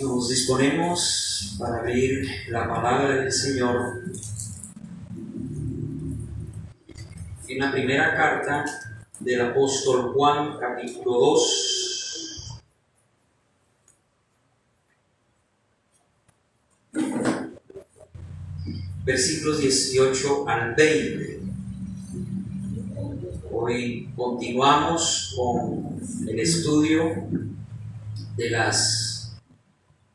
Nos disponemos para abrir la palabra del Señor en la primera carta del apóstol Juan, capítulo 2, versículos 18 al 20. Hoy continuamos con el estudio de las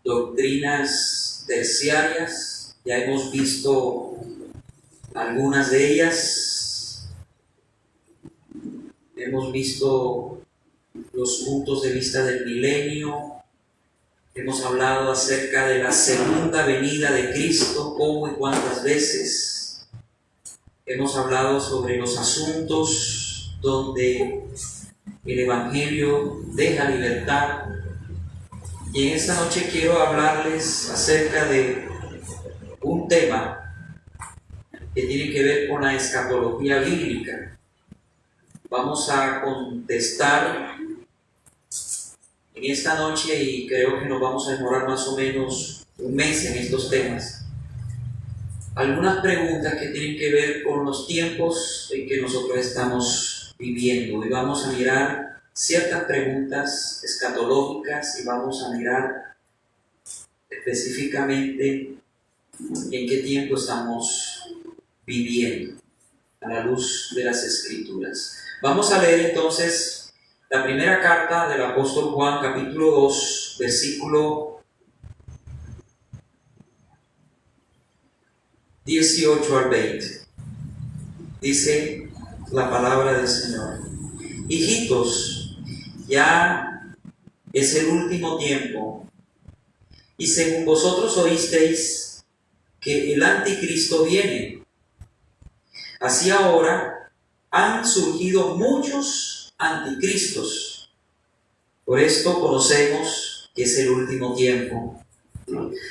doctrinas terciarias. Ya hemos visto algunas de ellas. Hemos visto los puntos de vista del milenio. Hemos hablado acerca de la segunda venida de Cristo, cómo y cuántas veces. Hemos hablado sobre los asuntos donde el Evangelio deja libertad. Y en esta noche quiero hablarles acerca de un tema que tiene que ver con la escatología bíblica. Vamos a contestar en esta noche, y creo que nos vamos a demorar más o menos un mes en estos temas, algunas preguntas que tienen que ver con los tiempos en que nosotros estamos viviendo. Y vamos a mirar ciertas preguntas escatológicas y vamos a mirar específicamente en qué tiempo estamos viviendo a la luz de las Escrituras. Vamos a leer entonces la primera carta del apóstol Juan, capítulo 2, versículo 18 al 20. Dice la palabra del Señor: Hijitos, ya es el último tiempo, y según vosotros oísteis que el anticristo viene, así ahora han surgido muchos anticristos. Por esto conocemos que es el último tiempo.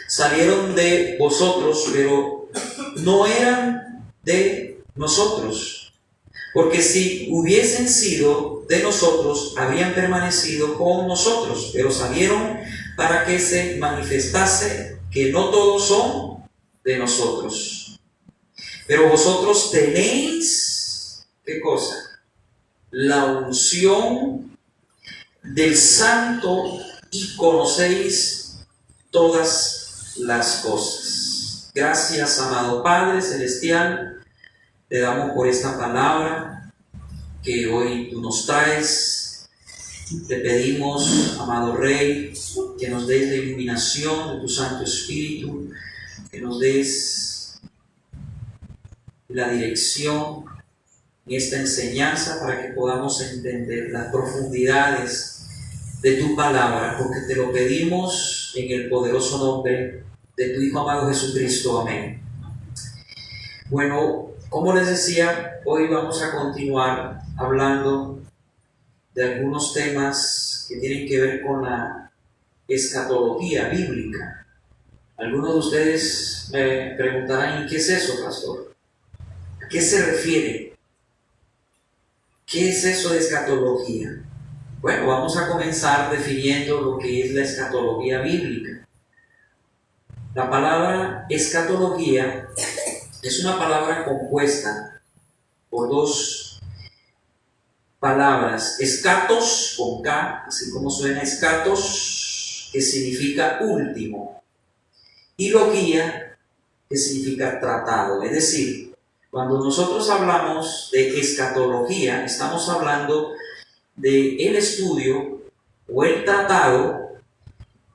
Salieron de vosotros, pero no eran de nosotros, porque si hubiesen sido de nosotros, habrían permanecido con nosotros, pero salieron para que se manifestase que no todos son de nosotros. Pero vosotros tenéis, ¿qué cosa? La unción del Santo y conocéis todas las cosas. Gracias, amado Padre Celestial, te damos por esta palabra que hoy tú nos traes. Te pedimos, amado Rey, que nos des la iluminación de tu Santo Espíritu, que nos des la dirección en esta enseñanza para que podamos entender las profundidades de tu palabra, porque te lo pedimos en el poderoso nombre de tu Hijo amado Jesucristo. Amén. Bueno, como les decía, hoy vamos a continuar hablando de algunos temas que tienen que ver con la escatología bíblica. Algunos de ustedes me preguntarán: ¿y qué es eso, pastor? ¿A qué se refiere? ¿Qué es eso de escatología? Bueno, vamos a comenzar definiendo lo que es la escatología bíblica. La palabra escatología es una palabra compuesta por dos palabras: escatos, con K, así como suena escatos, que significa último, y logía, que significa tratado. Es decir, cuando nosotros hablamos de escatología, estamos hablando del estudio o el tratado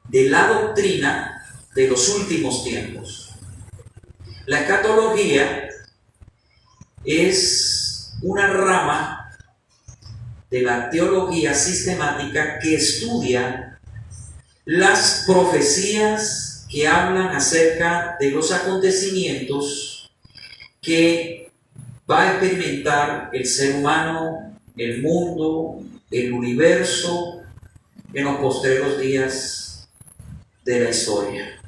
de la doctrina de los últimos tiempos. La escatología es una rama de la teología sistemática que estudia las profecías que hablan acerca de los acontecimientos que va a experimentar el ser humano, el mundo, el universo en los postreros días de la historia.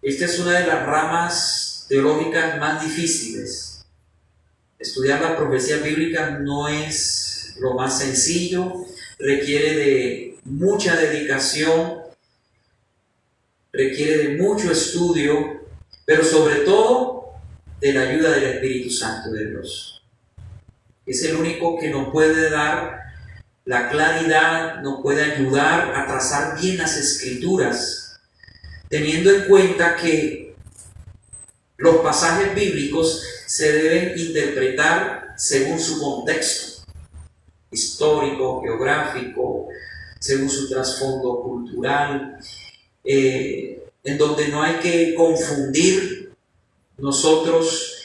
Esta es una de las ramas teológicas más difíciles. Estudiar la profecía bíblica no es lo más sencillo, requiere de mucha dedicación, requiere de mucho estudio, pero sobre todo de la ayuda del Espíritu Santo de Dios. Es el único que nos puede dar la claridad, nos puede ayudar a trazar bien las Escrituras, teniendo en cuenta que los pasajes bíblicos se deben interpretar según su contexto histórico, geográfico, según su trasfondo cultural, en donde no hay que confundir nosotros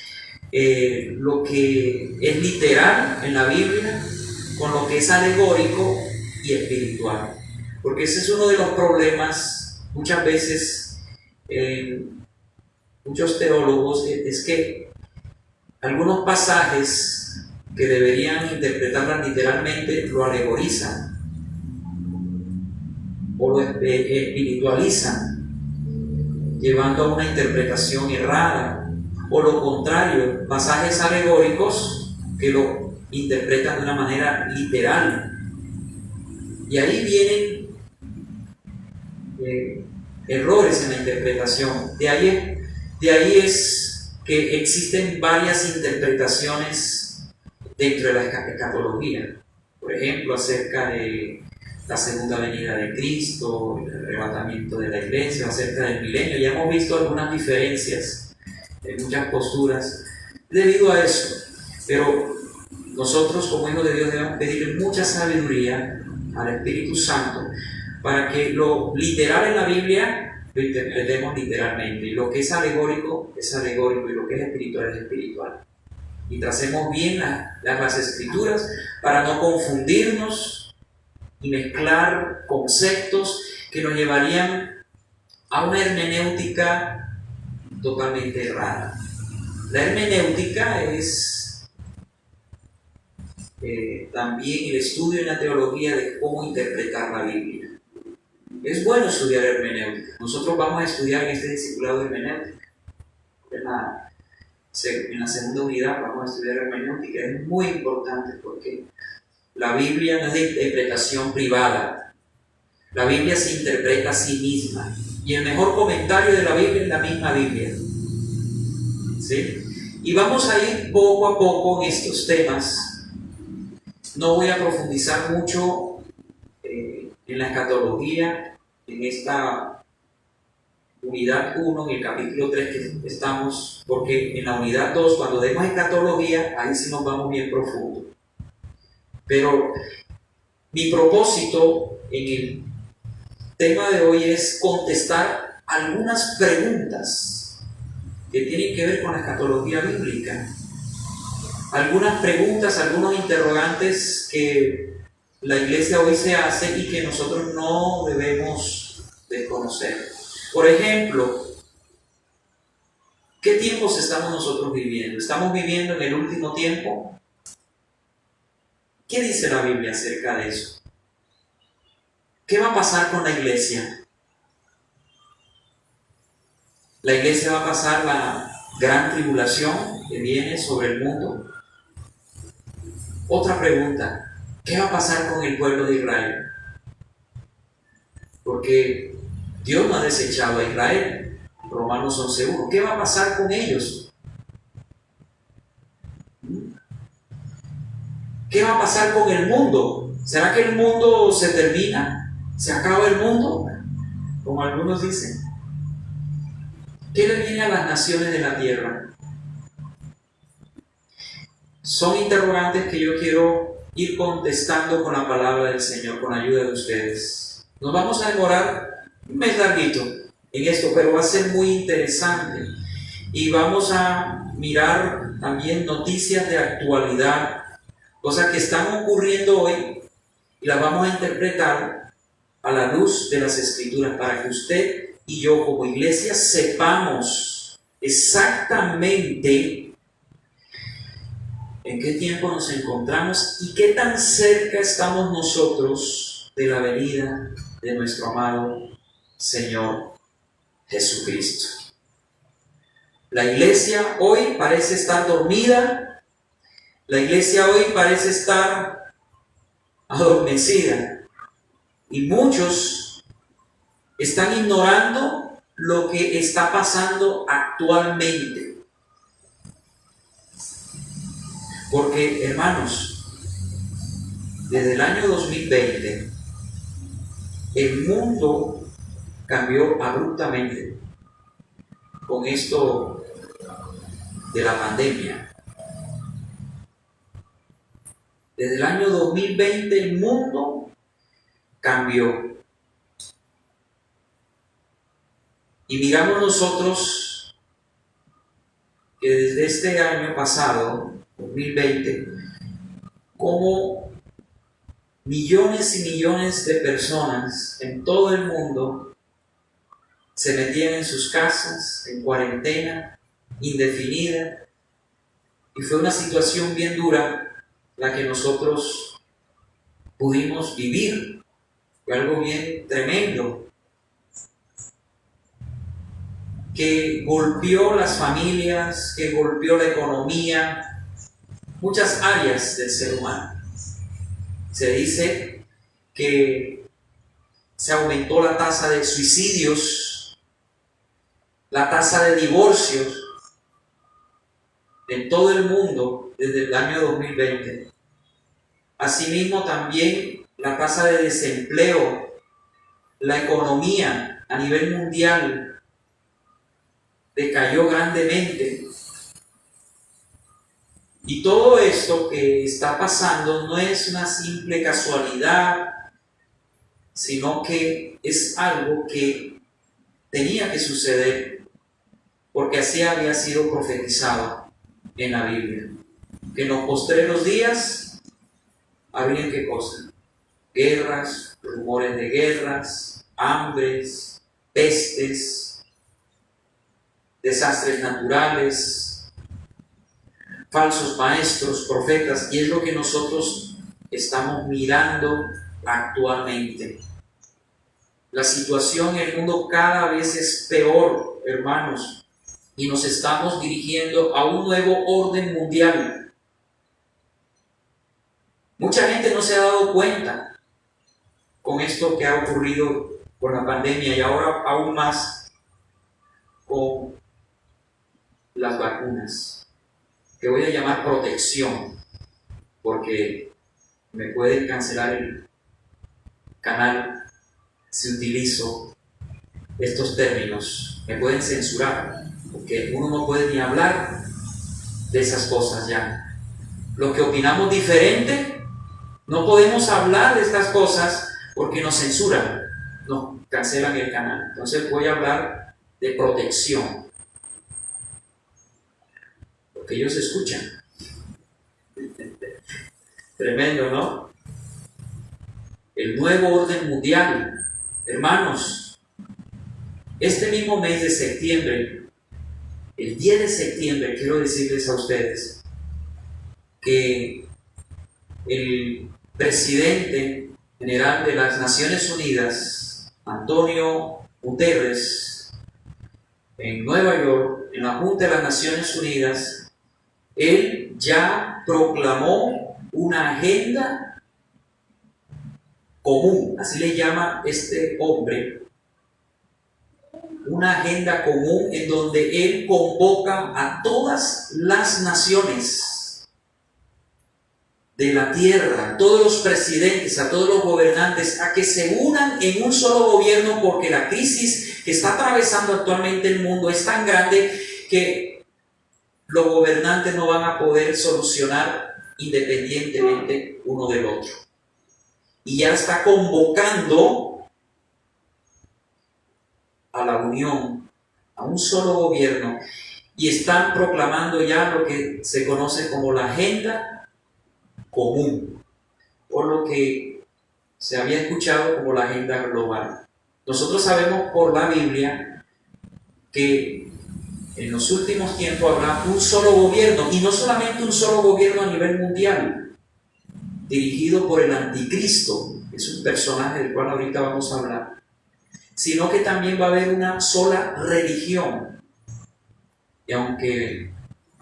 lo que es literal en la Biblia con lo que es alegórico y espiritual, porque ese es uno de los problemas muchas veces muchos teólogos, es que algunos pasajes que deberían interpretarlas literalmente lo alegorizan o lo espiritualizan, llevando a una interpretación errada, o lo contrario, pasajes alegóricos que lo interpretan de una manera literal. Y ahí vienen errores en la interpretación. De ahí es que existen varias interpretaciones dentro de la escatología. Por ejemplo, acerca de la segunda venida de Cristo, el arrebatamiento de la iglesia, acerca del milenio. Ya hemos visto algunas diferencias en muchas posturas debido a eso. Pero nosotros como hijos de Dios debemos pedirle mucha sabiduría al Espíritu Santo para que lo literal en la Biblia lo interpretemos literalmente, y lo que es alegórico y lo que es espiritual. Y tracemos bien las Escrituras para no confundirnos y mezclar conceptos que nos llevarían a una hermenéutica totalmente errada. La hermenéutica es también el estudio en la teología de cómo interpretar la Biblia. Es bueno estudiar hermenéutica. Nosotros vamos a estudiar en este discipulado de hermenéutica. En la segunda unidad vamos a estudiar hermenéutica. Es muy importante porque la Biblia no es de interpretación privada. La Biblia se interpreta a sí misma. Y el mejor comentario de la Biblia es la misma Biblia. ¿Sí? Y vamos a ir poco a poco en estos temas. No voy a profundizar mucho en la escatología, en esta unidad 1, en el capítulo 3 que estamos, porque en la unidad 2, cuando demos escatología, ahí sí nos vamos bien profundo. Pero mi propósito en el tema de hoy es contestar algunas preguntas que tienen que ver con la escatología bíblica. Algunas preguntas, algunos interrogantes que la iglesia hoy se hace y que nosotros no debemos desconocer. Por ejemplo, ¿qué tiempos estamos nosotros viviendo? ¿Estamos viviendo en el último tiempo? ¿Qué dice la Biblia acerca de eso? ¿Qué va a pasar con la iglesia? ¿La iglesia va a pasar la gran tribulación que viene sobre el mundo? Otra pregunta, ¿qué va a pasar con el pueblo de Israel? Porque Dios no ha desechado a Israel. Romanos 11:1. ¿Qué va a pasar con ellos? ¿Qué va a pasar con el mundo? ¿Será que el mundo se termina? ¿Se acaba el mundo? Como algunos dicen. ¿Qué le viene a las naciones de la tierra? Son interrogantes que yo quiero ir contestando con la palabra del Señor, con la ayuda de ustedes. Nos vamos a demorar un mes larguito en esto, pero va a ser muy interesante. Y vamos a mirar también noticias de actualidad, cosas que están ocurriendo hoy, y las vamos a interpretar a la luz de las Escrituras para que usted y yo como iglesia sepamos exactamente en qué tiempo nos encontramos y qué tan cerca estamos nosotros de la venida de nuestro amado Señor Jesucristo. La iglesia hoy parece estar dormida, la iglesia hoy parece estar adormecida, y muchos están ignorando lo que está pasando actualmente. Porque, hermanos, desde el año 2020, el mundo cambió abruptamente con esto de la pandemia. Desde el año 2020 el mundo cambió. Y miramos nosotros que desde este año pasado, 2020, como millones y millones de personas en todo el mundo se metían en sus casas, en cuarentena indefinida, y fue una situación bien dura la que nosotros pudimos vivir. Fue algo bien tremendo, que golpeó las familias, que golpeó la economía, muchas áreas del ser humano. Se dice que se aumentó la tasa de suicidios, la tasa de divorcios en todo el mundo desde el año 2020. Asimismo también la tasa de desempleo, la economía a nivel mundial decayó grandemente. Y todo esto que está pasando no es una simple casualidad, sino que es algo que tenía que suceder, porque así había sido profetizado en la Biblia, que en los postreros días habría ¿qué cosa? Guerras, rumores de guerras, hambres, pestes, desastres naturales, falsos maestros, profetas, y es lo que nosotros estamos mirando actualmente. La situación en el mundo cada vez es peor, hermanos, y nos estamos dirigiendo a un nuevo orden mundial. Mucha gente no se ha dado cuenta con esto que ha ocurrido con la pandemia y ahora aún más con las vacunas, que voy a llamar protección, porque me pueden cancelar el canal si utilizo estos términos, me pueden censurar, porque uno no puede ni hablar de esas cosas ya. Los que opinamos diferente, no podemos hablar de estas cosas porque nos censuran, nos cancelan el canal. Entonces voy a hablar de protección, porque ellos escuchan. Tremendo, ¿no? El nuevo orden mundial. Hermanos, este mismo mes de septiembre, el 10 de septiembre, quiero decirles a ustedes que el presidente general de las Naciones Unidas, Antonio Guterres, en Nueva York, en la Junta de las Naciones Unidas, él ya proclamó una agenda común, así le llama este hombre, una agenda común en donde él convoca a todas las naciones de la tierra, a todos los presidentes, a todos los gobernantes, a que se unan en un solo gobierno, porque la crisis que está atravesando actualmente el mundo es tan grande que los gobernantes no van a poder solucionar independientemente uno del otro. Y ya está convocando a la unión, a un solo gobierno, y están proclamando ya lo que se conoce como la agenda común, o lo que se había escuchado como la agenda global. Nosotros sabemos por la Biblia que en los últimos tiempos habrá un solo gobierno, y no solamente un solo gobierno a nivel mundial, dirigido por el anticristo, que es un personaje del cual ahorita vamos a hablar, sino que también va a haber una sola religión. Y aunque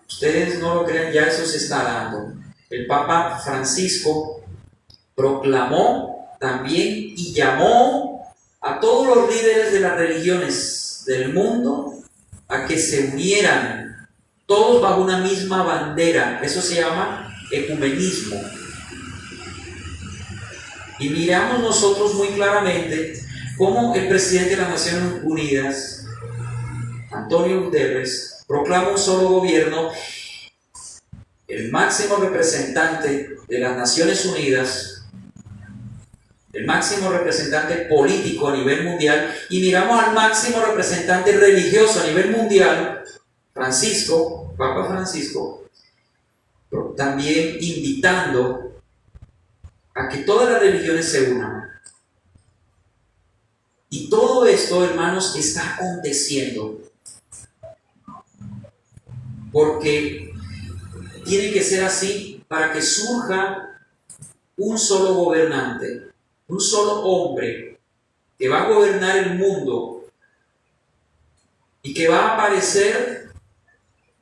ustedes no lo crean, ya eso se está dando. El Papa Francisco proclamó también y llamó a todos los líderes de las religiones del mundo a que se unieran todos bajo una misma bandera. Eso se llama ecumenismo. Y miramos nosotros muy claramente cómo el presidente de las Naciones Unidas, Antonio Guterres, proclama un solo gobierno, el máximo representante de las Naciones Unidas, el máximo representante político a nivel mundial, y miramos al máximo representante religioso a nivel mundial, Francisco, Papa Francisco, también invitando a que todas las religiones se unan. Y todo esto, hermanos, está aconteciendo porque tiene que ser así para que surja un solo gobernante, un solo hombre que va a gobernar el mundo y que va a aparecer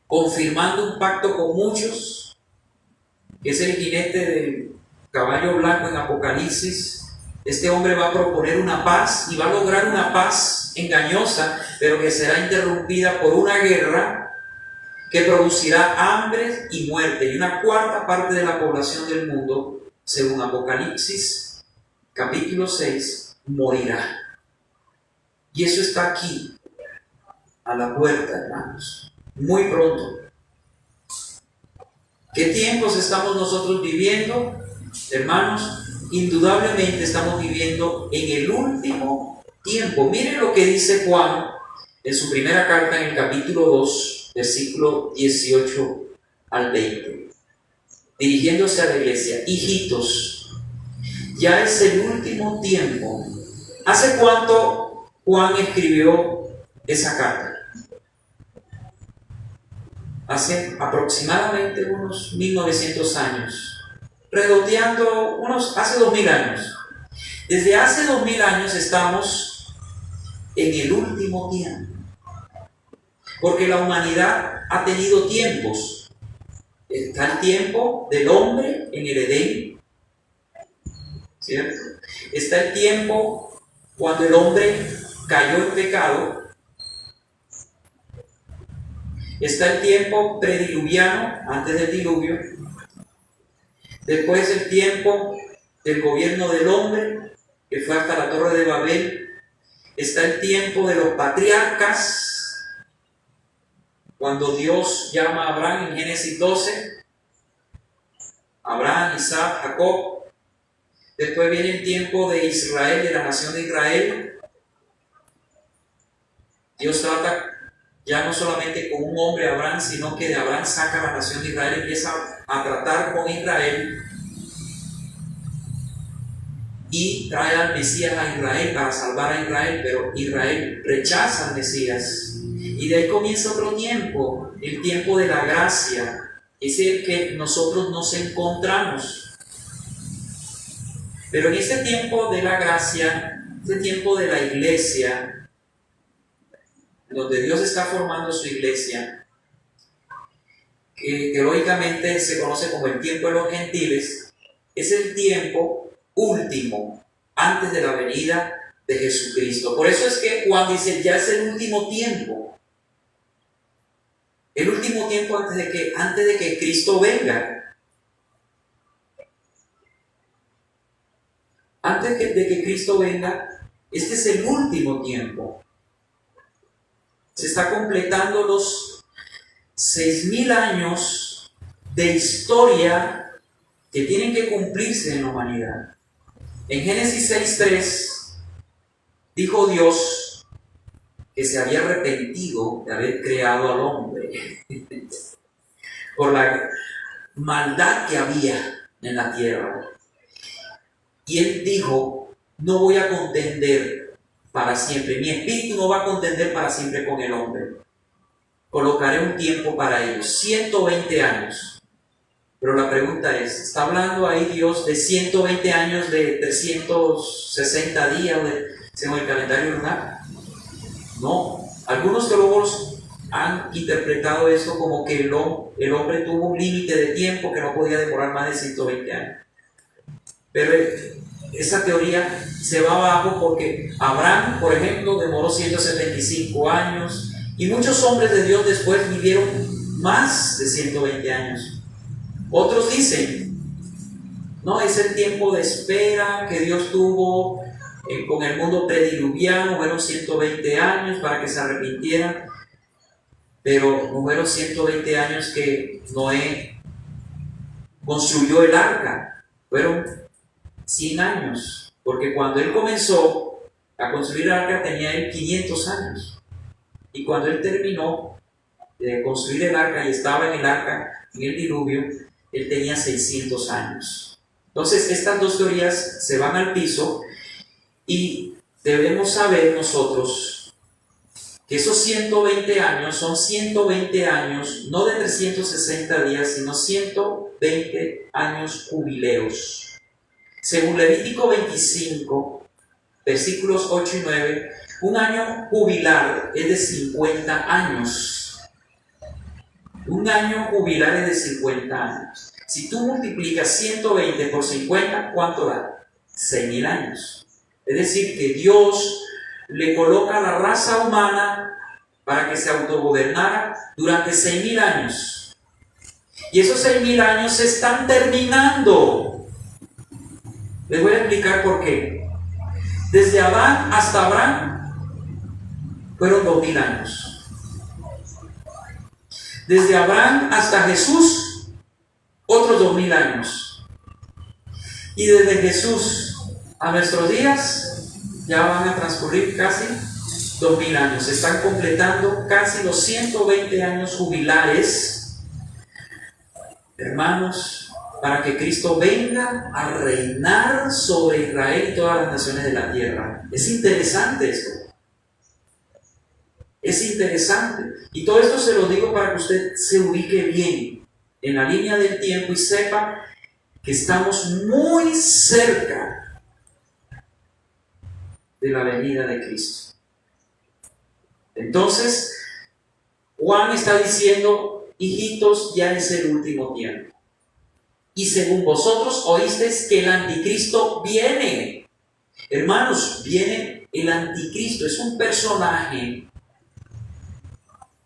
confirmando un pacto con muchos, que es el jinete del caballo blanco en Apocalipsis. Este hombre va a proponer una paz y va a lograr una paz engañosa, pero que será interrumpida por una guerra que producirá hambre y muerte, y una cuarta parte de la población del mundo, según Apocalipsis capítulo 6, morirá. Y eso está aquí, a la puerta, hermanos, muy pronto. ¿Qué tiempos estamos nosotros viviendo, hermanos? Indudablemente estamos viviendo en el último tiempo. Miren lo que dice Juan en su primera carta en el capítulo 2, versículo 18 al 20, dirigiéndose a la iglesia: hijitos, ya es el último tiempo. ¿Hace cuánto Juan escribió esa carta? Hace aproximadamente unos 1900 años, redondeando hace 2000 años. Desde hace 2000 años estamos en el último tiempo, porque la humanidad ha tenido tiempos. Está el tiempo del hombre en el Edén, ¿cierto? Está el tiempo cuando el hombre cayó en pecado. Está el tiempo prediluviano, antes del diluvio. Después el tiempo del gobierno del hombre, que fue hasta la Torre de Babel. Está el tiempo de los patriarcas, cuando Dios llama a Abraham en Génesis 12. Abraham, Isaac, Jacob. Después viene el tiempo de Israel, de la nación de Israel. Dios trata ya no solamente con un hombre, Abraham, sino que de Abraham saca a la nación de Israel, empieza a tratar con Israel y trae al Mesías a Israel para salvar a Israel, pero Israel rechaza al Mesías. Y de ahí comienza otro tiempo, el tiempo de la gracia, es el que nosotros nos encontramos. Pero en este tiempo de la gracia, este tiempo de la iglesia, donde Dios está formando su iglesia, que teológicamente se conoce como el tiempo de los gentiles, es el tiempo último antes de la venida de Jesucristo. Por eso es que Juan dice: ya es el último tiempo. El último tiempo antes de que Cristo venga. Antes de que Cristo venga, este es el último tiempo. Se está completando los 6000 años de historia que tienen que cumplirse en la humanidad. En Génesis 6:3 dijo Dios que se había arrepentido de haber creado al hombre por la maldad que había en la tierra. Y él dijo: no voy a contender para siempre, mi espíritu no va a contender para siempre con el hombre. Colocaré un tiempo para ellos, 120 años. Pero la pregunta es, ¿está hablando ahí Dios de 120 años de 360 días según el calendario lunar? No. Algunos teólogos han interpretado esto como que el hombre tuvo un límite de tiempo que no podía demorar más de 120 años. Pero esa teoría se va abajo porque Abraham, por ejemplo, demoró 175 años y muchos hombres de Dios después vivieron más de 120 años. Otros dicen, no, es el tiempo de espera que Dios tuvo con el mundo prediluviano, fueron 120 años para que se arrepintieran, pero no fueron 120 años que Noé construyó el arca, fueron 100 años, porque cuando él comenzó a construir el arca tenía él 500 años, y cuando él terminó de construir el arca y estaba en el arca, en el diluvio, él tenía 600 años. Entonces estas dos teorías se van al piso y debemos saber nosotros que esos 120 años son 120 años, no de 360 días, sino 120 años jubileos. Según Levítico 25, versículos 8 y 9, un año jubilar es de 50 años. Un año jubilar es de 50 años. Si tú multiplicas 120 por 50, ¿cuánto da? 6.000 años. Es decir, que Dios le coloca a la raza humana para que se autogobernara durante 6.000 años. Y esos 6.000 años se están terminando. Les voy a explicar por qué. Desde Adán hasta Abraham fueron 2.000 años. Desde Abraham hasta Jesús, otros 2.000 años. Y desde Jesús a nuestros días, ya van a transcurrir casi 2.000 años. Se están completando casi los 120 años jubilares, hermanos, para que Cristo venga a reinar sobre Israel y todas las naciones de la tierra. Es interesante esto. Es interesante. Y todo esto se lo digo para que usted se ubique bien en la línea del tiempo y sepa que estamos muy cerca de la venida de Cristo. Entonces, Juan está diciendo, hijitos, ya es el último tiempo. Y según vosotros oísteis que el anticristo viene. Hermanos, viene el anticristo. Es un personaje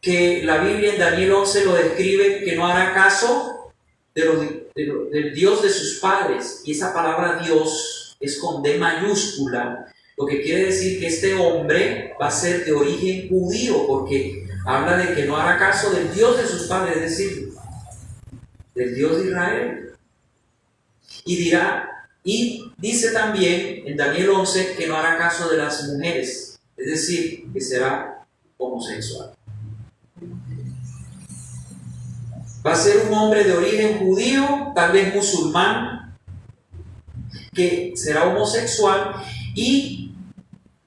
que la Biblia en Daniel 11 lo describe, que no hará caso del Dios de sus padres. Y esa palabra Dios es con D mayúscula, lo que quiere decir que este hombre va a ser de origen judío, porque habla de que no hará caso del Dios de sus padres, es decir, del Dios de Israel. Y dirá, y dice también en Daniel 11 que no hará caso de las mujeres, es decir, que será homosexual. Va a ser un hombre de origen judío, tal vez musulmán, que será homosexual. Y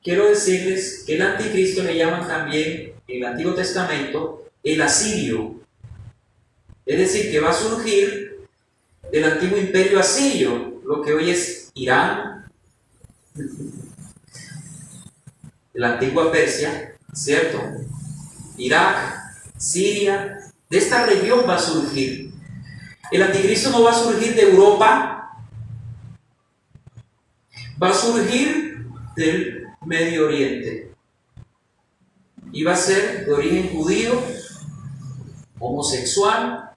quiero decirles que el anticristo le llaman también en el Antiguo Testamento el asirio. Es decir, que va a surgir del antiguo imperio asirio, lo que hoy es Irán, la antigua Persia, ¿cierto? Irak, Siria, de esta región va a surgir. El anticristo no va a surgir de Europa, va a surgir del Medio Oriente. Y va a ser de origen judío, homosexual.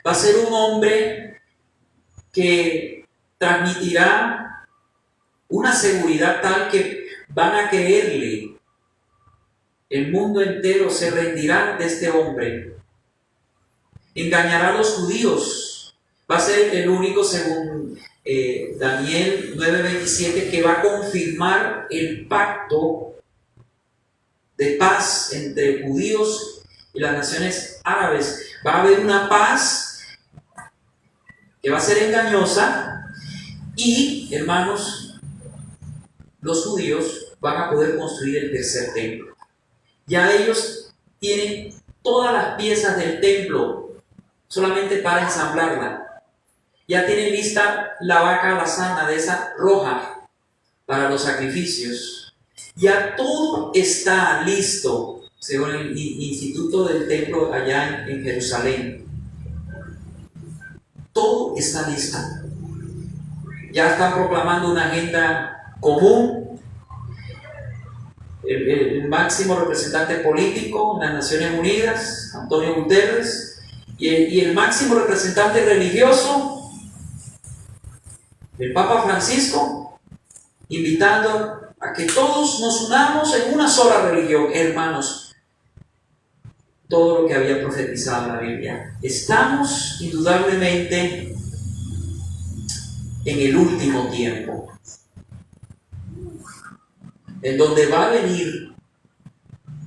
Va a ser un hombre que transmitirá una seguridad tal que van a creerle. El mundo entero se rendirá ante este hombre. Engañará a los judíos. Va a ser el único, según Daniel 9:27, que va a confirmar el pacto de paz entre judíos y las naciones árabes. Va a haber una paz que va a ser engañosa y, hermanos, los judíos van a poder construir el tercer templo. Ya ellos tienen todas las piezas del templo solamente para ensamblarla. Ya tienen lista la vaca alazana de esa roja para los sacrificios. Ya todo está listo, según el Instituto del Templo allá en Jerusalén. Todo está listo. ya están proclamando una agenda común. El máximo representante político en las Naciones Unidas, Antonio Guterres, y el máximo representante religioso, el Papa Francisco, invitando a que todos nos unamos en una sola religión. Hermanos, todo lo que había profetizado la Biblia. Estamos indudablemente en el último tiempo, en donde va a venir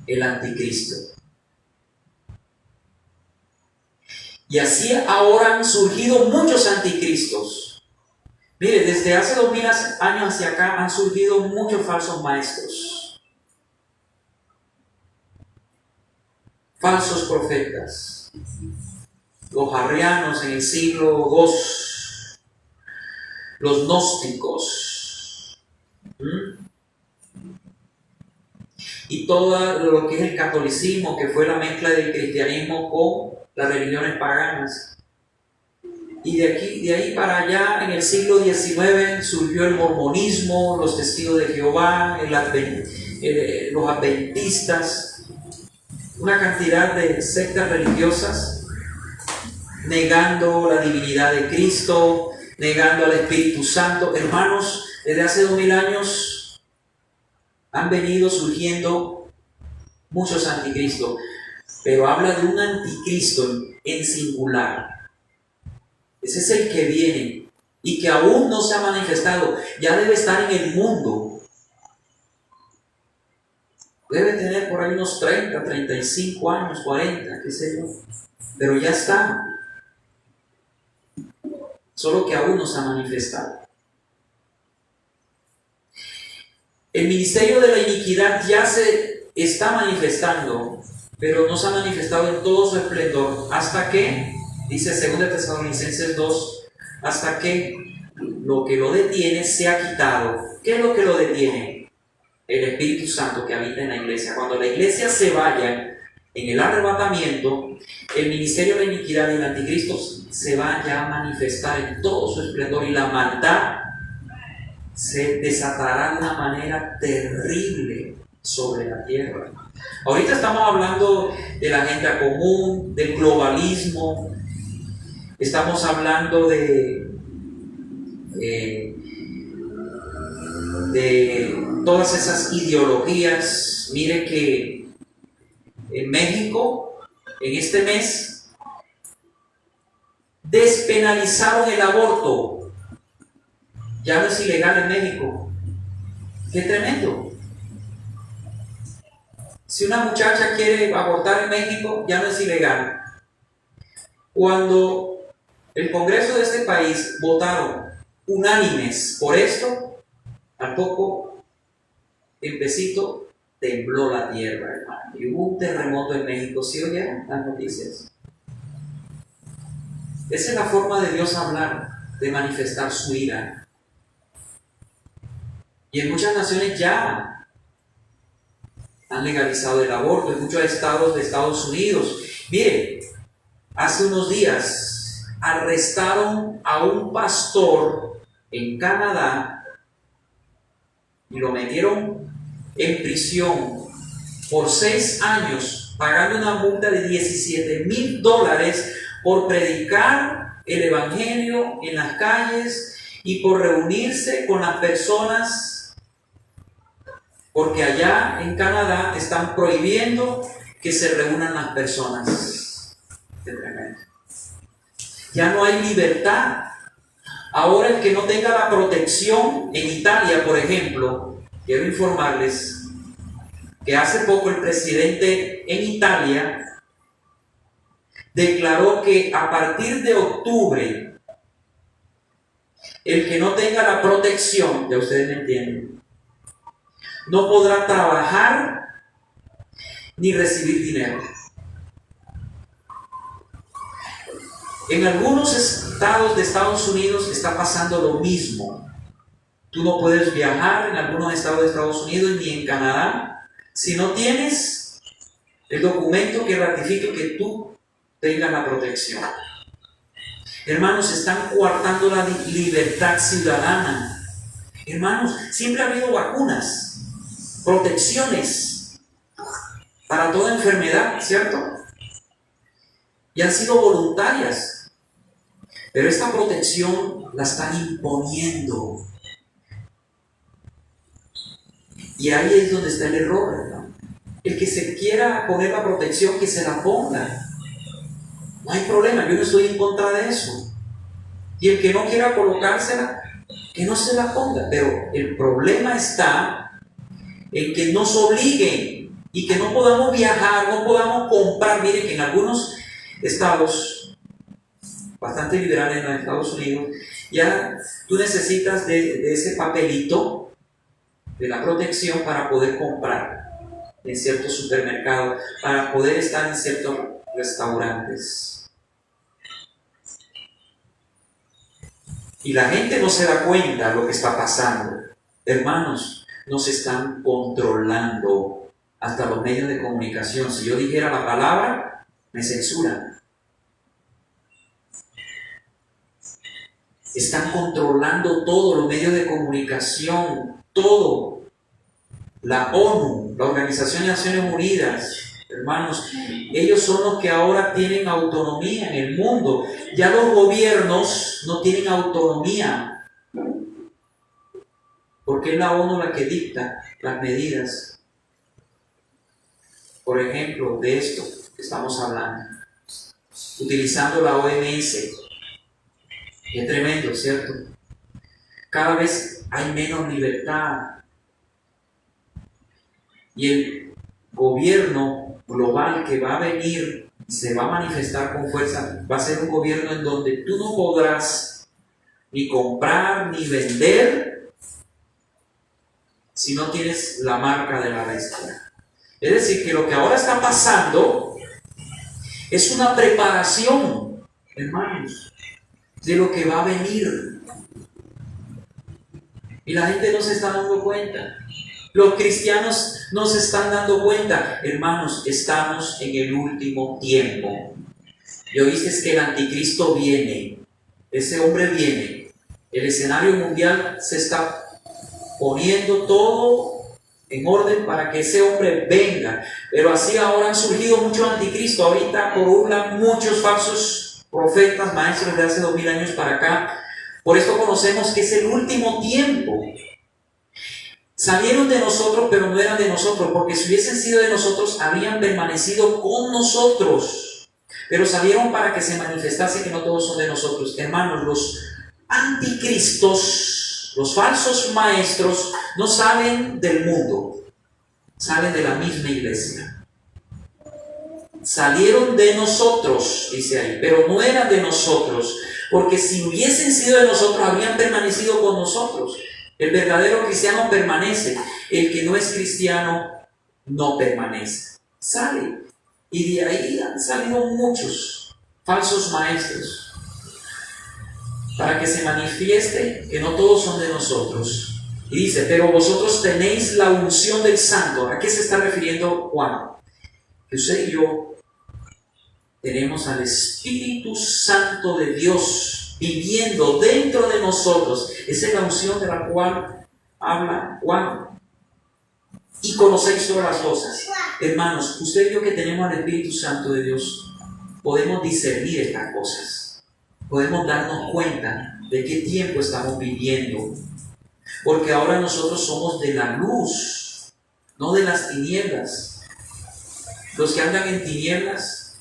el anticristo. Y así ahora han surgido muchos anticristos. Mire, desde hace 2000 años hacia acá han surgido muchos falsos maestros, falsos profetas. Los arrianos en el siglo II, los gnósticos, y todo lo que es el catolicismo, que fue la mezcla del cristianismo con las religiones paganas. Y de ahí para allá, en el siglo XIX, surgió el mormonismo, los testigos de Jehová, los adventistas, una cantidad de sectas religiosas, negando la divinidad de Cristo, negando al Espíritu Santo. Hermanos, desde hace 2000 años han venido surgiendo muchos anticristos, pero habla de un anticristo en singular. Ese es el que viene y que aún no se ha manifestado. Ya debe estar en el mundo. Debe tener por ahí unos 30, 35 años, 40, qué sé yo. Pero ya está. Solo que aún no se ha manifestado. El ministerio de la iniquidad ya se está manifestando, pero no se ha manifestado en todo su esplendor. ¿Hasta que? Dice 2 Tesalonicenses 2, hasta que lo que lo detiene sea quitado. ¿Qué es lo que lo detiene? El Espíritu Santo que habita en la iglesia. Cuando la iglesia se vaya en el arrebatamiento, el ministerio de la iniquidad y el anticristo se va ya a manifestar en todo su esplendor, y la maldad se desatará de una manera terrible sobre la tierra. Ahorita estamos hablando de la agenda común, del globalismo. Estamos hablando de todas esas ideologías. Mire que en México, en este mes, despenalizaron el aborto. Ya no es ilegal en México. ¡Qué tremendo! Si una muchacha quiere abortar en México, ya no es ilegal. Cuando el Congreso de este país votaron unánimes por esto, al poco tiempecito tembló la tierra, hermano, y hubo un terremoto en México. ¿Sí oyeron las noticias? Esa es la forma de Dios hablar, de manifestar su ira. Y en muchas naciones ya han legalizado el aborto, en muchos estados de Estados Unidos. Mire, hace unos días arrestaron a un pastor en Canadá y lo metieron en prisión por 6 años, pagando una multa de $17,000 por predicar el evangelio en las calles y por reunirse con las personas, porque allá en Canadá están prohibiendo que se reúnan las personas. Qué tremendo. Ya no hay libertad. Ahora el que no tenga la protección, en Italia, por ejemplo, quiero informarles que hace poco el presidente en Italia declaró que a partir de octubre, el que no tenga la protección, ya ustedes me entienden, no podrá trabajar ni recibir dinero. En algunos estados de Estados Unidos está pasando lo mismo. Tú no puedes viajar en algunos estados de Estados Unidos ni en Canadá si no tienes el documento que ratifique que tú tengas la protección. Hermanos, están coartando la libertad ciudadana. Hermanos, siempre ha habido vacunas, protecciones para toda enfermedad, ¿cierto? Y han sido voluntarias. Pero esta protección la están imponiendo. Y ahí es donde está el error, ¿verdad? El que se quiera poner la protección, que se la ponga. No hay problema, yo no estoy en contra de eso. Y el que no quiera colocársela, que no se la ponga. Pero el problema está en que nos obliguen y que no podamos viajar, no podamos comprar. Miren que en algunos estados bastante liberales, en los Estados Unidos, ya tú necesitas de ese papelito de la protección para poder comprar en ciertos supermercados, para poder estar en ciertos restaurantes. Y la gente no se da cuenta de lo que está pasando. Hermanos, nos están controlando hasta los medios de comunicación. Si yo dijera la palabra, me censuran. Están controlando todo, los medios de comunicación, todo. La ONU, la Organización de Naciones Unidas, hermanos, ellos son los que ahora tienen autonomía en el mundo. Ya los gobiernos no tienen autonomía, porque es la ONU la que dicta las medidas. Por ejemplo, de esto que estamos hablando, utilizando la OMS. Es tremendo, ¿cierto? Cada vez hay menos libertad. Y el gobierno global que va a venir y se va a manifestar con fuerza, va a ser un gobierno en donde tú no podrás ni comprar ni vender si no tienes la marca de la bestia. Es decir, que lo que ahora está pasando es una preparación, hermanos, de lo que va a venir. Y la gente no se está dando cuenta. Los cristianos no se están dando cuenta. Hermanos, estamos en el último tiempo. Y oíste que el anticristo viene. Ese hombre viene. El escenario mundial se está poniendo todo en orden para que ese hombre venga. Pero así ahora han surgido muchos anticristos. Ahorita porulan muchos falsos profetas, maestros de hace 2000 años para acá. Por esto conocemos que es el último tiempo. Salieron de nosotros, pero no eran de nosotros, porque si hubiesen sido de nosotros, habrían permanecido con nosotros. Pero salieron para que se manifestase que no todos son de nosotros. Hermanos, los anticristos, los falsos maestros, no salen del mundo, salen de la misma iglesia. Salieron de nosotros, dice ahí, pero no eran de nosotros, porque si hubiesen sido de nosotros, habrían permanecido con nosotros. El verdadero cristiano permanece, el que no es cristiano no permanece. Sale. Y de ahí han salido muchos falsos maestros para que se manifieste que no todos son de nosotros. Y dice, pero vosotros tenéis la unción del Santo. ¿A qué se está refiriendo Juan? Que usted y yo tenemos al Espíritu Santo de Dios viviendo dentro de nosotros. Esa es la unción de la cual habla Juan. Y conocéis todas las cosas. Hermanos, usted y yo que tenemos al Espíritu Santo de Dios, podemos discernir estas cosas. Podemos darnos cuenta de qué tiempo estamos viviendo. Porque ahora nosotros somos de la luz, no de las tinieblas. Los que andan en tinieblas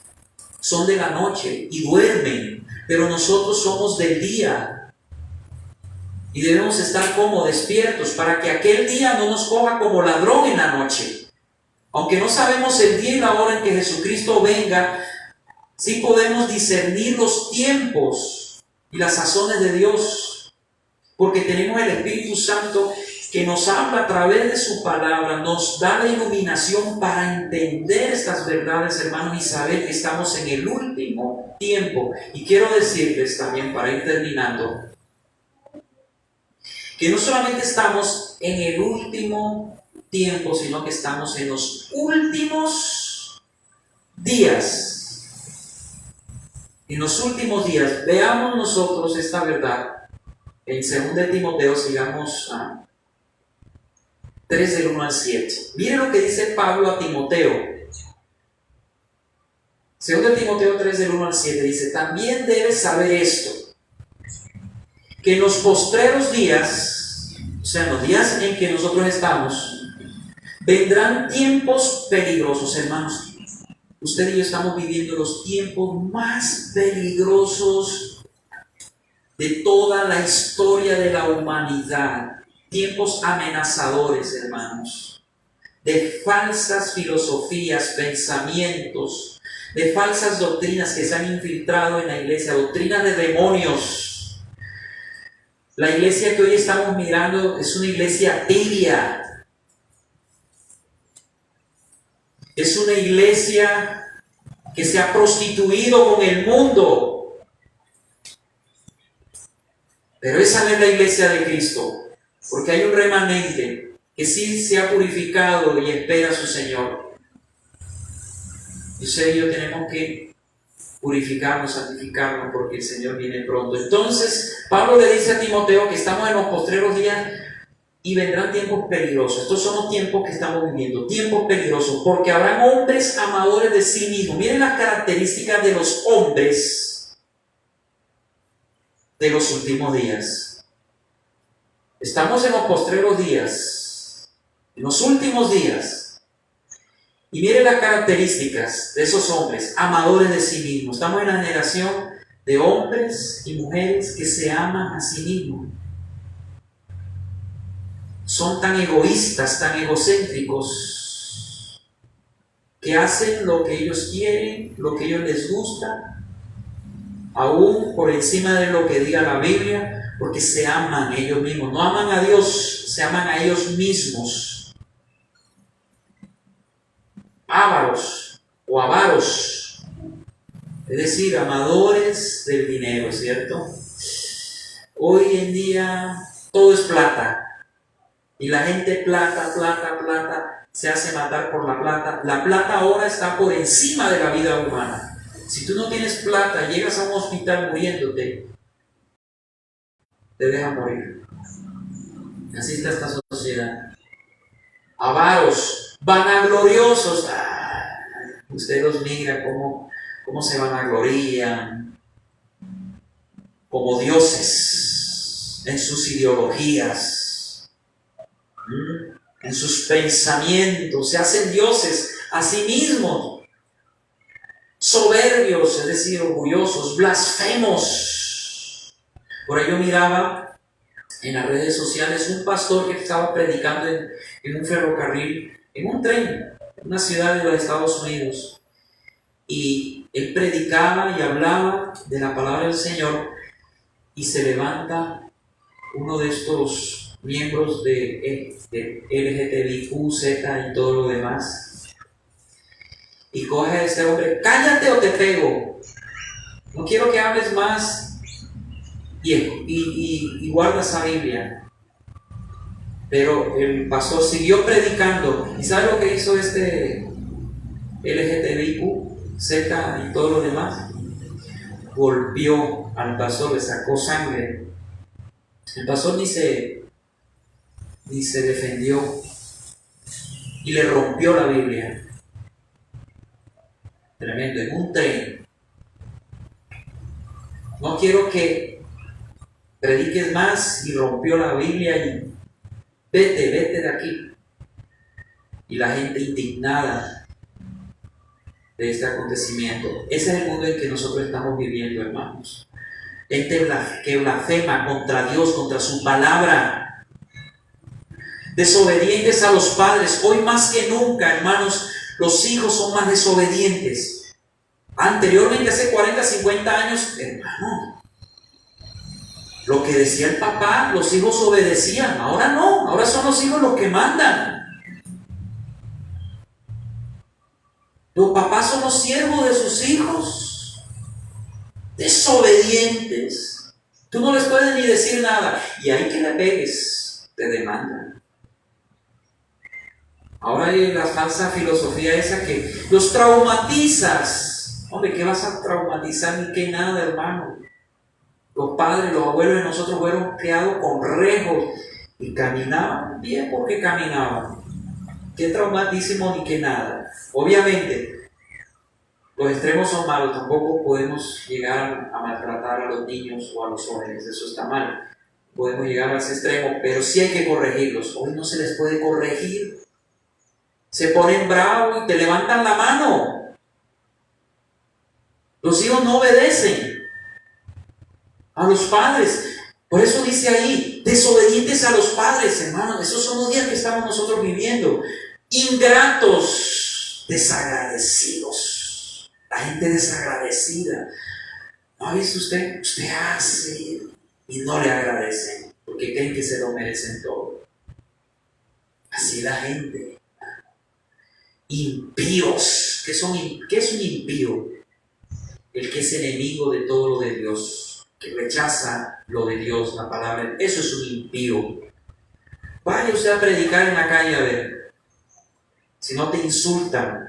son de la noche y duermen, pero nosotros somos del día y debemos estar como despiertos para que aquel día no nos coja como ladrón en la noche. Aunque no sabemos el día y la hora en que Jesucristo venga, sí podemos discernir los tiempos y las sazones de Dios, porque tenemos el Espíritu Santo que nos habla a través de su palabra, nos da la iluminación para entender estas verdades, hermanos, y saber que estamos en el último tiempo. Y quiero decirles también, para ir terminando, que no solamente estamos en el último tiempo, sino que estamos en los últimos días. En los últimos días, veamos nosotros esta verdad. En 2 Timoteo, sigamos a 3 del 1 al 7. Miren lo que dice Pablo a Timoteo. 2 Timoteo 3 del 1 al 7 dice: también debes saber esto, que en los postreros días, o sea, en los días en que nosotros estamos, vendrán tiempos peligrosos, hermanos. Usted y yo estamos viviendo los tiempos más peligrosos de toda la historia de la humanidad. Tiempos amenazadores, hermanos, de falsas filosofías, pensamientos, de falsas doctrinas que se han infiltrado en la iglesia, doctrinas de demonios. La iglesia que hoy estamos mirando es una iglesia tibia. Es una iglesia que se ha prostituido con el mundo. Pero esa no es la iglesia de Cristo, porque hay un remanente que sí se ha purificado y espera a su Señor. Y usted y yo tenemos que purificarnos, santificarnos, porque el Señor viene pronto. Entonces, Pablo le dice a Timoteo que estamos en los postreros días y vendrán tiempos peligrosos. Estos son los tiempos que estamos viviendo, tiempos peligrosos, porque habrán hombres amadores de sí mismos. Miren las características de los hombres de los últimos días. Estamos en los postreros días, en los últimos días. Y miren las características de esos hombres, amadores de sí mismos. Estamos en la generación de hombres y mujeres que se aman a sí mismos. Son tan egoístas, tan egocéntricos, que hacen lo que ellos quieren, lo que a ellos les gusta, aún por encima de lo que diga la Biblia, porque se aman ellos mismos. No aman a Dios, se aman a ellos mismos. Ávaros o avaros, es decir, amadores del dinero, ¿cierto? Hoy en día todo es plata. Y la gente plata, se hace matar por la plata. La plata ahora está por encima de la vida humana. Si tú no tienes plata, llegas a un hospital muriéndote, te dejan morir. Así está esta sociedad. Avaros, vanagloriosos. Usted los mira cómo se vanaglorían, como dioses en sus ideologías, en sus pensamientos. Se hacen dioses a sí mismos, soberbios, es decir, orgullosos, blasfemos. Por ahí yo miraba en las redes sociales un pastor que estaba predicando en un ferrocarril, en un tren, en una ciudad de los Estados Unidos, y él predicaba y hablaba de la palabra del Señor, y se levanta uno de estos miembros de LGTBIQ, Z y todo lo demás, y coge a este hombre: cállate o te pego, no quiero que hables más, y guarda esa Biblia. Pero el pastor siguió predicando. ¿Y sabe lo que hizo este LGTBIQ, Z y todo lo demás? Golpeó al pastor, le sacó sangre. El pastor ni se defendió y le rompió la Biblia. Tremendo, en un tren. No quiero que prediques más, y rompió la Biblia y vete de aquí. Y la gente indignada de este acontecimiento. Ese es el mundo en que nosotros estamos viviendo, hermanos. Gente que blasfema contra Dios, contra su palabra. Desobedientes a los padres. Hoy más que nunca, hermanos, los hijos son más desobedientes. Anteriormente, hace 40, 50 años, hermano, lo que decía el papá, los hijos obedecían. Ahora no, ahora son los hijos los que mandan. Los papás son los siervos de sus hijos. Desobedientes. Tú no les puedes ni decir nada. Y ahí que le pegues, te demandan. Ahora hay la falsa filosofía esa que los traumatizas. Hombre, ¿qué vas a traumatizar ni qué nada, hermano? Los padres, los abuelos de nosotros fueron criados con rejos y caminaban bien porque caminaban. Qué traumatísimo ni qué nada. Obviamente, los extremos son malos, tampoco podemos llegar a maltratar a los niños o a los jóvenes, eso está mal. Podemos llegar a ese extremo, pero sí hay que corregirlos. Hoy no se les puede corregir. Se ponen bravos y te levantan la mano. Los hijos no obedecen a los padres. Por eso dice ahí, desobedientes a los padres, hermanos. Esos son los días que estamos nosotros viviendo. Ingratos, desagradecidos. La gente desagradecida. ¿No ha visto usted? Usted hace y no le agradecen, porque creen que se lo merecen todo. Así la gente. Impíos. ¿Qué es un impío? El que es enemigo de todo lo de Dios, que rechaza lo de Dios, la palabra. Eso es un impío. Vaya usted a predicar en la calle a ver. Si no te insultan,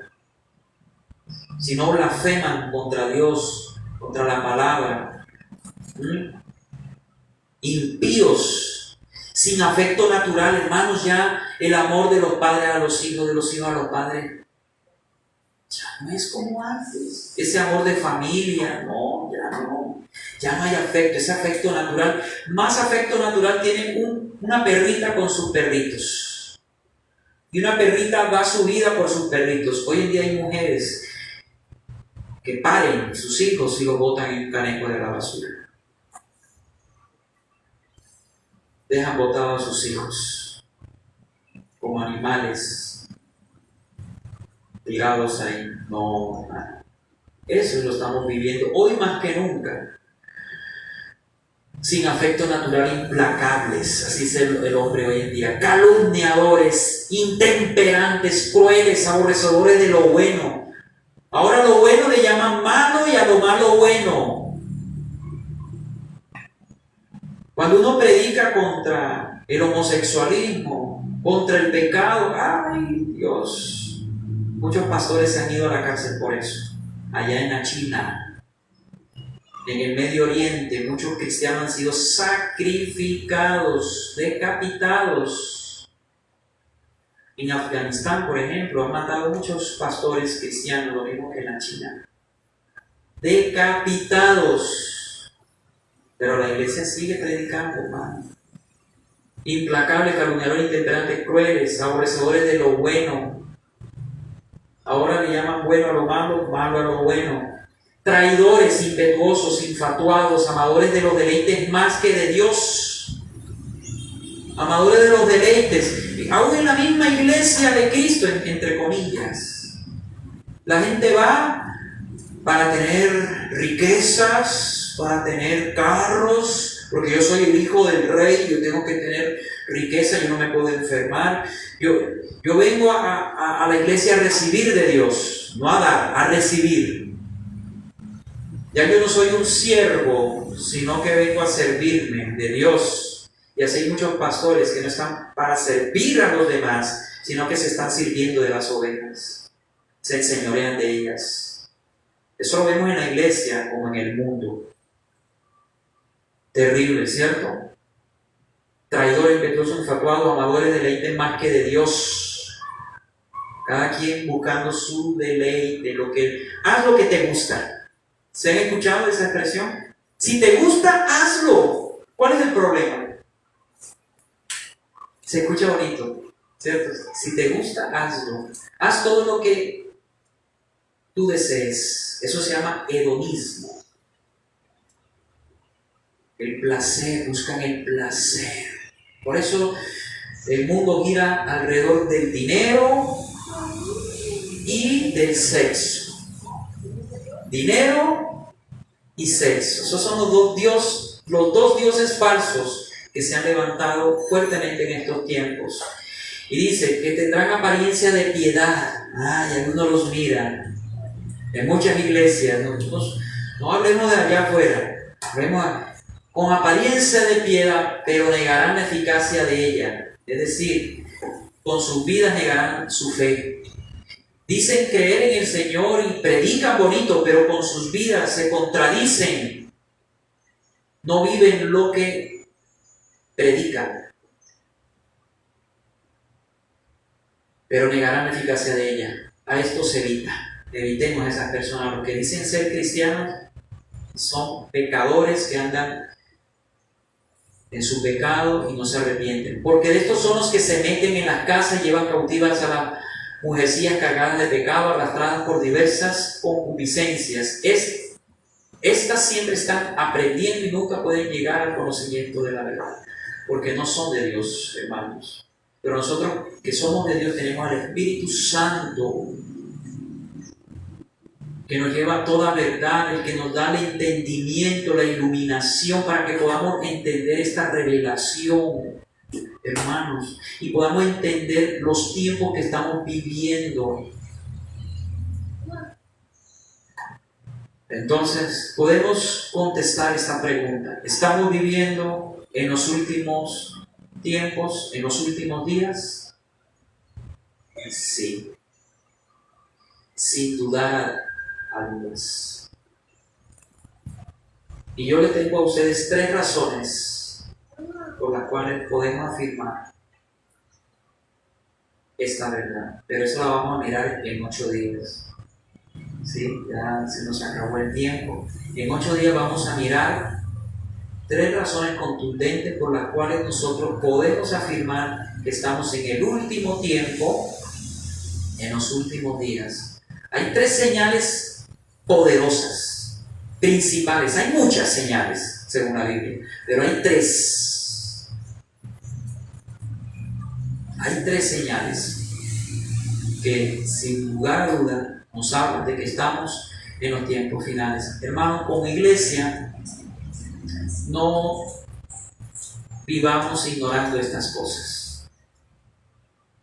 si no blasfeman contra Dios, contra la palabra. Impíos, sin afecto natural, hermanos, ya el amor de los padres a los hijos, de los hijos a los padres, ya no es como antes. Ese amor de familia, no, ya no hay afecto, ese afecto natural. Más afecto natural tiene una perrita con sus perritos. Y una perrita da su vida por sus perritos. Hoy en día hay mujeres que paren sus hijos y los botan en un caneco de la basura. Dejan botados a sus hijos como animales tirados ahí. No, eso lo estamos viviendo hoy más que nunca. Sin afecto natural, implacables, así es el hombre hoy en día. Calumniadores, intemperantes, crueles, aborrecedores de lo bueno. Ahora lo bueno le llaman malo y a lo malo bueno. Cuando uno predica contra el homosexualismo, contra el pecado, ¡ay, Dios! Muchos pastores se han ido a la cárcel por eso. Allá en la China, en el Medio Oriente, muchos cristianos han sido sacrificados, decapitados. En Afganistán, por ejemplo, han matado muchos pastores cristianos, lo mismo que en la China. Decapitados. Pero la iglesia sigue predicando, hermano. Implacables, calumniadores, intemperantes, crueles, aborrecedores de lo bueno. Ahora le llaman bueno a lo malo, malo a lo bueno. Traidores, impetuosos, infatuados, amadores de los deleites más que de Dios. Amadores de los deleites. Aún en la misma iglesia de Cristo, entre comillas. La gente va para tener riquezas, para tener carros, porque yo soy el hijo del rey, yo tengo que tener riqueza, yo no me puedo enfermar. Yo vengo a la iglesia a recibir de Dios, no a dar, a recibir. Ya yo no soy un siervo, sino que vengo a servirme de Dios. Y así hay muchos pastores que no están para servir a los demás, sino que se están sirviendo de las ovejas, se enseñorean de ellas. Eso lo vemos en la iglesia como en el mundo. Terrible, ¿cierto? Traidores, impetuosos, infatuados, amadores de deleite más que de Dios. Cada quien buscando su deleite, haz lo que te gusta. ¿Se han escuchado esa expresión? Si te gusta, hazlo. ¿Cuál es el problema? Se escucha bonito, ¿cierto? Si te gusta, hazlo. Haz todo lo que tú desees. Eso se llama hedonismo. El placer, buscan el placer. Por eso el mundo gira alrededor del dinero y del sexo. Dinero y sexo. Esos son los dos dioses falsos que se han levantado fuertemente en estos tiempos. Y dice que tendrán apariencia de piedad. Ay, algunos los miran. En muchas iglesias, no hablemos de allá afuera, hablemos con apariencia de piedad, pero negarán la eficacia de ella. Es decir, con sus vidas negarán su fe. Dicen creer en el Señor y predican bonito, pero con sus vidas se contradicen. No viven lo que predican, pero negarán la eficacia de ella. A esto se evita. Evitemos a esas personas. Los que dicen ser cristianos son pecadores que andan en su pecado y no se arrepienten. Porque de estos son los que se meten en las casas y llevan cautivas a las mujercillas cargadas de pecado, arrastradas por diversas concupiscencias. Estas siempre están aprendiendo y nunca pueden llegar al conocimiento de la verdad, porque no son de Dios, hermanos. Pero nosotros que somos de Dios tenemos al Espíritu Santo, que nos lleva a toda verdad, el que nos da el entendimiento, la iluminación para que podamos entender esta revelación, hermanos, y podamos entender los tiempos que estamos viviendo. Entonces, podemos contestar esta pregunta. ¿Estamos viviendo en los últimos tiempos, en los últimos días? Sí. Sin dudar algunas. Y yo le tengo a ustedes 3 razones por las cuales podemos afirmar esta verdad. Pero eso la vamos a mirar en 8 días. Sí, ya se nos acabó el tiempo. En 8 días vamos a mirar 3 razones contundentes por las cuales nosotros podemos afirmar que estamos en el último tiempo, en los últimos días. Hay 3 señales poderosas, principales. Hay muchas señales, según la Biblia, pero hay 3. Hay 3 señales que, sin lugar a duda, nos hablan de que estamos en los tiempos finales. Hermanos, como iglesia, no vivamos ignorando estas cosas.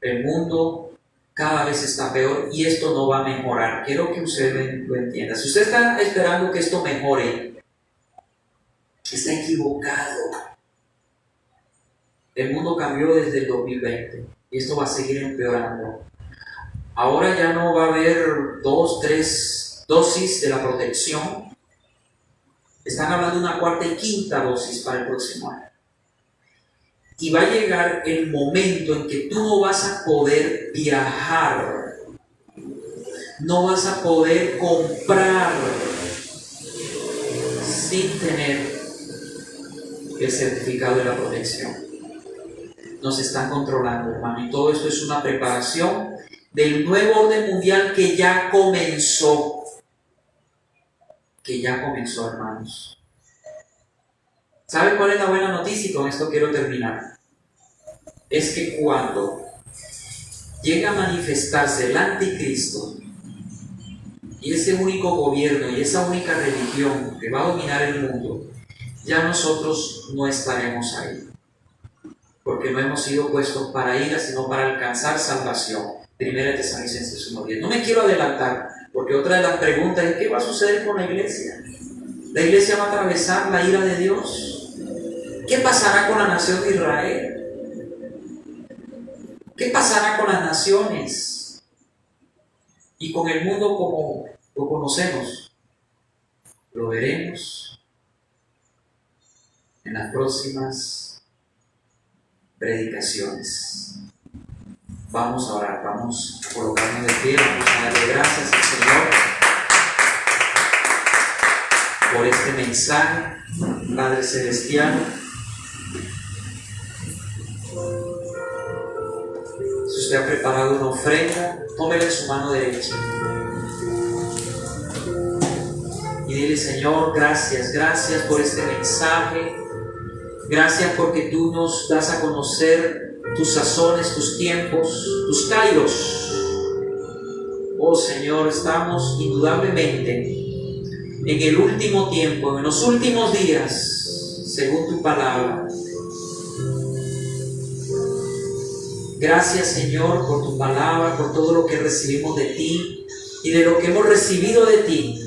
El mundo cada vez está peor y esto no va a mejorar. Quiero que usted lo entienda. Si usted está esperando que esto mejore, está equivocado. El mundo cambió desde el 2020 y esto va a seguir empeorando. Ahora ya no va a haber 2, 3 dosis de la protección. Están hablando de una 4ª y 5ª dosis para el próximo año. Y va a llegar el momento en que tú no vas a poder viajar, no vas a poder comprar sin tener el certificado de la protección. Nos están controlando, hermano, y todo esto es una preparación del nuevo orden mundial que ya comenzó. Hermanos. ¿Saben cuál es la buena noticia? Y con esto quiero terminar. Es que cuando llega a manifestarse el anticristo y ese único gobierno y esa única religión que va a dominar el mundo, ya nosotros no estaremos ahí. Porque no hemos sido puestos para ira, sino para alcanzar salvación. 1 Tesalonicenses 1:10. No me quiero adelantar, porque otra de las preguntas es ¿qué va a suceder con la iglesia? ¿La iglesia va a atravesar la ira de Dios? ¿Qué pasará con la nación de Israel? ¿Qué pasará con las naciones? Y con el mundo como lo conocemos. Lo veremos en las próximas predicaciones. Vamos a orar, vamos a colocarnos de pie, vamos a darle gracias al Señor por este mensaje, Padre Celestial. Si usted ha preparado una ofrenda, tómela en su mano derecha y dile: Señor, gracias por este mensaje, gracias porque tú nos das a conocer tus sazones, tus tiempos, tus kairos. Oh Señor, estamos indudablemente en el último tiempo, en los últimos días, según tu palabra. Gracias, Señor, por tu palabra, por todo lo que recibimos de ti y de lo que hemos recibido de ti.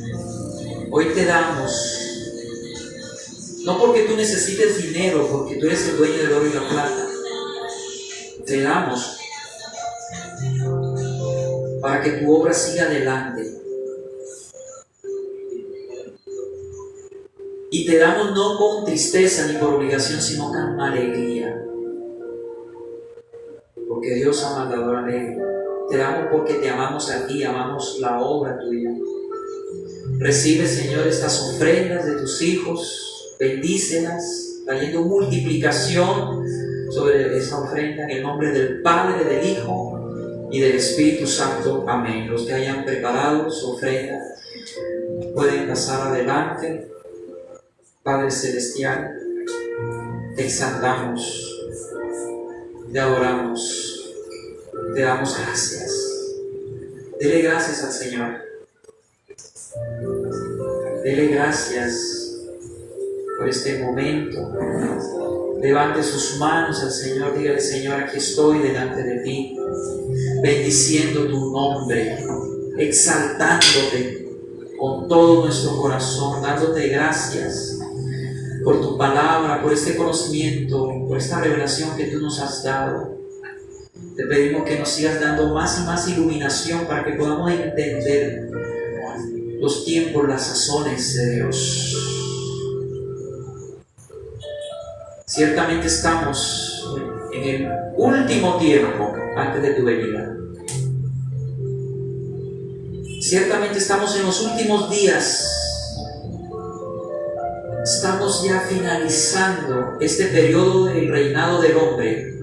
Hoy te damos, no porque tú necesites dinero, porque tú eres el dueño del oro y la plata. Te damos para que tu obra siga adelante. Y te damos no con tristeza ni por obligación, sino con alegría. Porque Dios amador alegre. Te damos porque te amamos a ti, amamos la obra tuya. Recibe, Señor, estas ofrendas de tus hijos, bendícelas, trayendo multiplicación sobre esa ofrenda en el nombre del Padre, del Hijo y del Espíritu Santo. Amén. Los que hayan preparado su ofrenda pueden pasar adelante. Padre Celestial, te exaltamos, te adoramos, te damos gracias. Dele gracias al Señor. Dele gracias por este momento. Levante sus manos al Señor. Dígale: Señor, aquí estoy delante de ti, bendiciendo tu nombre, exaltándote con todo nuestro corazón, dándote gracias por tu palabra, por este conocimiento, por esta revelación que tú nos has dado. Te pedimos que nos sigas dando más y más iluminación para que podamos entender los tiempos, las sazones de Dios. Ciertamente estamos en el último tiempo antes de tu venida. Ciertamente estamos en los últimos días. Estamos ya finalizando este periodo del reinado del hombre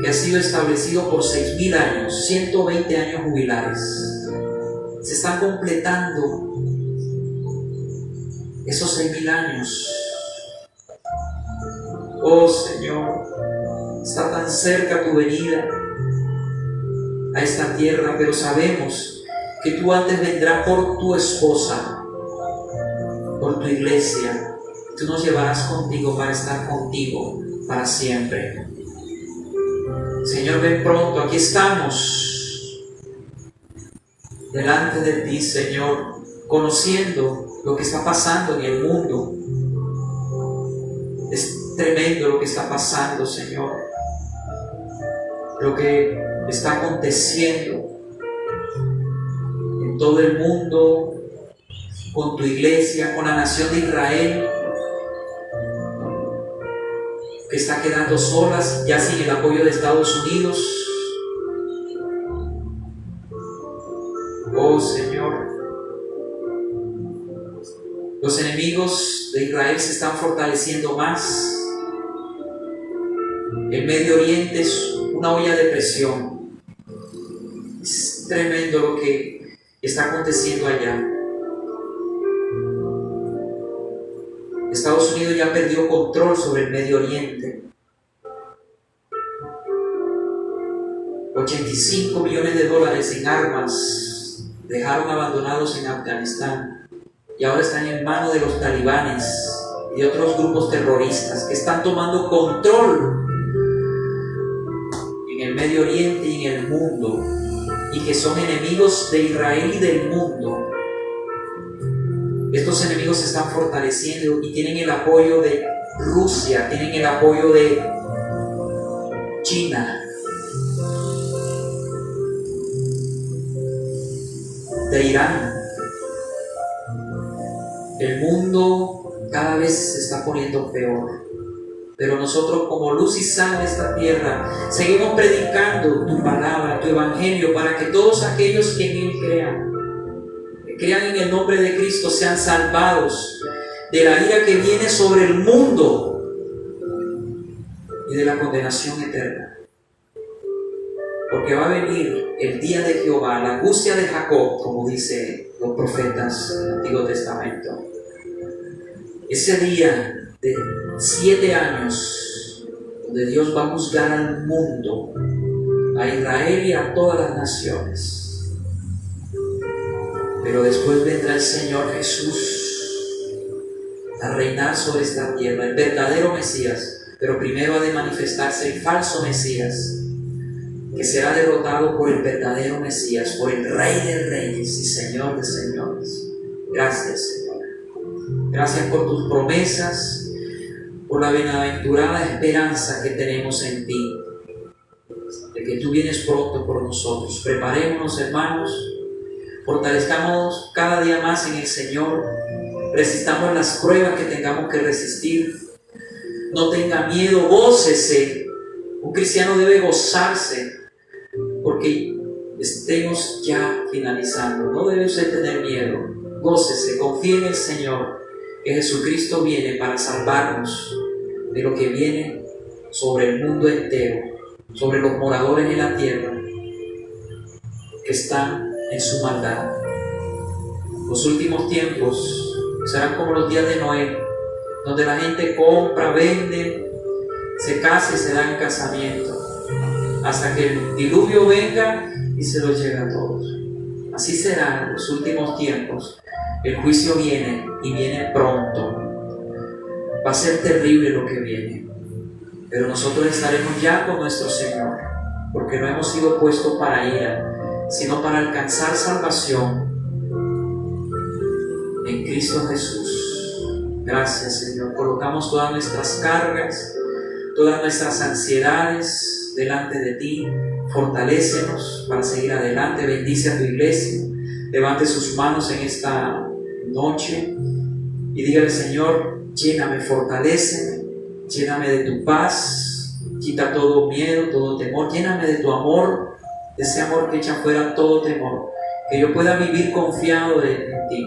que ha sido establecido por 6,000 años, 120 años jubilares. Se están completando esos 6,000 años. Oh Señor, está tan cerca tu venida a esta tierra, pero sabemos que tú antes vendrás por tu esposa, por tu iglesia. Tú nos llevarás contigo para estar contigo para siempre. Señor, ven pronto. Aquí estamos delante de ti, Señor, conociendo lo que está pasando en el mundo. Es tremendo lo que está pasando, Señor, lo que está aconteciendo en todo el mundo, con tu iglesia, con la nación de Israel, que está quedando solas, ya sin el apoyo de Estados Unidos. Oh Señor, los enemigos de Israel se están fortaleciendo más. El Medio Oriente es una olla de presión. Es tremendo lo que está aconteciendo allá. Estados Unidos ya perdió control sobre el Medio Oriente. 85 millones de dólares en armas dejaron abandonados en Afganistán y ahora están en manos de los talibanes y de otros grupos terroristas que están tomando control en el Medio Oriente y en el mundo, y que son enemigos de Israel y del mundo. Estos enemigos se están fortaleciendo y tienen el apoyo de Rusia, tienen el apoyo de China, de Irán. El mundo cada vez se está poniendo peor, pero nosotros, como luz y sal de esta tierra, seguimos predicando tu palabra, tu evangelio, para que todos aquellos que en él crean en el nombre de Cristo, sean salvados de la ira que viene sobre el mundo y de la condenación eterna. Porque va a venir el día de Jehová, la angustia de Jacob, como dicen los profetas del Antiguo Testamento. Ese día de 7 años, donde Dios va a juzgar al mundo, a Israel y a todas las naciones. Pero después vendrá el Señor Jesús a reinar sobre esta tierra, el verdadero Mesías. Pero primero ha de manifestarse el falso Mesías, que será derrotado por el verdadero Mesías, por el Rey de Reyes y Señor de Señores. Gracias, Señor. Gracias por tus promesas, por la bienaventurada esperanza que tenemos en ti, de que tú vienes pronto por nosotros. Preparémonos, hermanos, fortalezcamos cada día más en el Señor, resistamos las pruebas que tengamos que resistir. No tenga miedo, gócese. Un cristiano debe gozarse porque estemos ya finalizando. No debe usted tener miedo. Gócese, confíe en el Señor, que Jesucristo viene para salvarnos de lo que viene sobre el mundo entero, sobre los moradores en la tierra que están en su maldad. Los últimos tiempos serán como los días de Noé, donde la gente compra, vende, se casa y se da en casamiento, hasta que el diluvio venga y se los lleve a todos. Así será en los últimos tiempos. El juicio viene y viene pronto. Va a ser terrible lo que viene, pero nosotros estaremos ya con nuestro Señor, porque no hemos sido puestos para ira, sino para alcanzar salvación en Cristo Jesús. Gracias, Señor. Colocamos todas nuestras cargas, todas nuestras ansiedades delante de ti. Fortalécenos para seguir adelante. Bendice a tu iglesia. Levante sus manos en esta noche y dígale: Señor, lléname, fortaléceme, lléname de tu paz, quita todo miedo, todo temor, lléname de tu amor, de ese amor que echa fuera todo temor, que yo pueda vivir confiado en ti,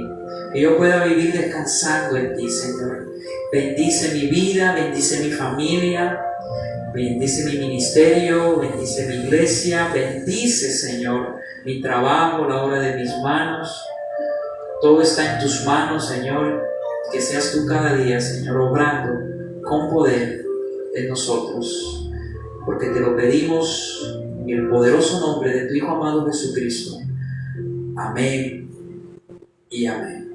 que yo pueda vivir descansando en ti, Señor. Bendice mi vida, bendice mi familia, bendice mi ministerio, bendice mi iglesia, bendice, Señor, mi trabajo, la obra de mis manos. Todo está en tus manos, Señor. Que seas tú cada día, Señor, obrando con poder en nosotros, porque te lo pedimos en el poderoso nombre de tu Hijo amado Jesucristo. Amén y amén.